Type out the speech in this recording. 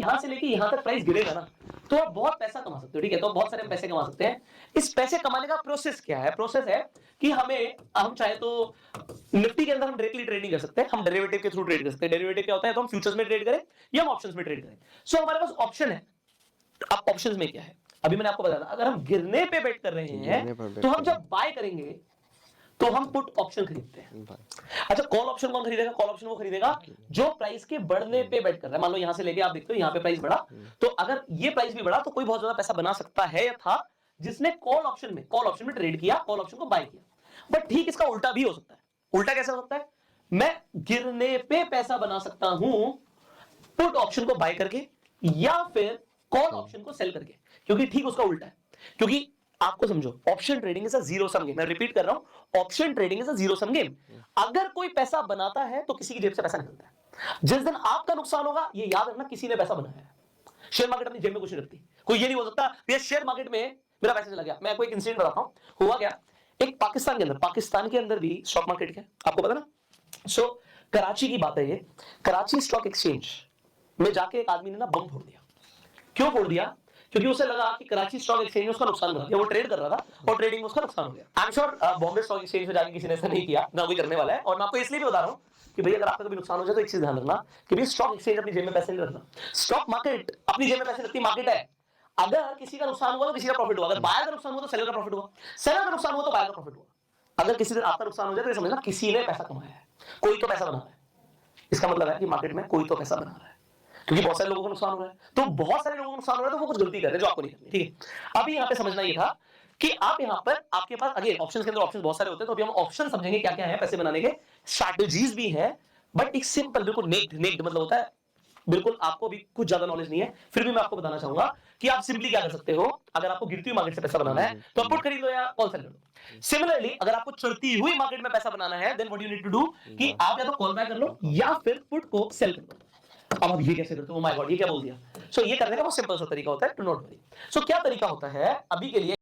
यहां से लेके यहां तक प्राइस गिरेगा ना, तो आप बहुत पैसा कमा सकते हो, ठीक है। तो बहुत सारे पैसे कमा सकते हैं। इस पैसे कमाने का प्रोसेस क्या है? प्रोसेस है कि हम चाहे तो निफ्टी के अंदर हम डायरेक्टली ट्रेडिंग कर सकते हैं, हम डेरिवेटिव के थ्रू ट्रेड कर सकते हैं। डेरिवेटिव क्या होता है? तो हम फ्यूचर्स में ट्रेड करें या हम ऑप्शंस में ट्रेड करें। सो हमारे पास ऑप्शन है। अब ऑप्शंस में क्या है? अभी मैंने आपको बताया था, अगर हम गिरने पे बेट कर रहे हैं तो हम जब बाय करेंगे तो हम पुट ऑप्शन खरीदते हैं। अच्छा, कॉल ऑप्शन कौन खरीदेगा? कॉल ऑप्शन वो खरीदेगा जो प्राइस के बढ़ने पे बेट कर रहा है। मान लो यहां से लेके आप देखते हो यहां पे प्राइस बढ़ा, तो अगर ये प्राइस भी बढ़ा तो कोई बहुत ज्यादा पैसा बना सकता है या था जिसने कॉल ऑप्शन में ट्रेड किया, कॉल ऑप्शन को बाय किया। बट ठीक इसका उल्टा भी हो सकता है। उल्टा कैसे हो सकता है? मैं गिरने पे पैसा बना सकता हूं पुट ऑप्शन को बाय करके या फिर कॉल ऑप्शन को सेल करके, क्योंकि ठीक उसका उल्टा है। क्योंकि आपको समझो, option trading is a zero sum game. मैं रिपीट कर रहा हूं, option trading is a zero sum game. अगर कोई पैसा बनाता है तो किसी की जेब से पैसा निकलता है। जिस दिन आपका नुकसान होगा, ये याद रखना, किसी ने पैसा बनाया है। शेयर मार्केट अपनी जेब में कुछ नहीं रखती। कोई ये नहीं बोल सकता ये शेयर मार्केट में मेरा पैसा चला गया। मैं आपको एक इंसिडेंट बताता हूं, हुआ क्या। एक पाकिस्तान के अंदर भी स्टॉक मार्केट है, आपको पता ना। सो कराची की बात है ये। कराची स्टॉक एक्सचेंज में जाके एक आदमी ने ना बम फोड़ दिया। क्यों फोड़ दिया? क्योंकि उसे लगा कि कराची स्टॉक एक्सचेंज में उसका नुकसान हो गया। वो ट्रेड कर रहा था और ट्रेडिंग में उसका नुकसान हो गया। I am sure Bombay stock exchange में जाके किसी ने ऐसा नहीं किया, ना कोई करने वाला है। और मैं आपको इसलिए भी बता रहा हूं कि भाई अगर आपका कभी नुकसान हो जाए तो एक चीज ध्यान रखना कि भाई स्टॉक एक्सचेंज अपनी जेब में पैसे नहीं रखना। स्टॉक मार्केट अपनी जेब में पैसे रखती मार्केट है। अगर किसी का नुकसान हुआ तो किसी का प्रॉफिट हुआ। अगर बायर का नुकसान हुआ तो सेलर का प्रॉफिट हुआ। सेलर का नुकसान हुआ तो बायर का प्रॉफिट हुआ। अगर किसी दिन आपका नुकसान हो जाए तो समझना किसी ने पैसा कमाया है, कोई तो पैसा बना रहा है। इसका मतलब है कि मार्केट में कोई तो पैसा बना रहा है, क्योंकि बहुत सारे लोगों को नुकसान हो रहा है। तो बहुत सारे लोगों को नुकसान हो रहा है तो वो कुछ गलती कर रहे हैं जो आपको नहीं करनी, ठीक है। अभी यहाँ पे समझना ये था कि आप यहाँ पर आपके पास अगेन ऑप्शंस के अंदर ऑप्शंस बहुत सारे होते हैं। तो अभी हम ऑप्शन समझेंगे क्या क्या है पैसे बनाने के। स्ट्रैटेजीज भी है, बट एक सिंपल बिल्कुल नेक्ड मतलब होता है बिल्कुल आपको भी कुछ ज्यादा नॉलेज नहीं है, फिर भी मैं आपको बताना चाहूंगा कि आप सिंपली क्या कर सकते हो। अगर आपको गिरती हुई मार्केट से पैसा बनाना है तो पुट खरीद लो या कॉल सेल कर लो। सिमिलरली अगर आपको चढ़ती हुई मार्केट में पैसा बनाना है then what you need to do कि आप या तो कॉल बाय कर लो या फिर पुट को सेल कर लो। अब आप ये कैसे करते हो? माय गॉड, ये क्या बोल दिया। सो ये करने का बहुत सिंपल सा तरीका होता है, टू नॉट वरी। सो क्या तरीका होता है अभी के लिए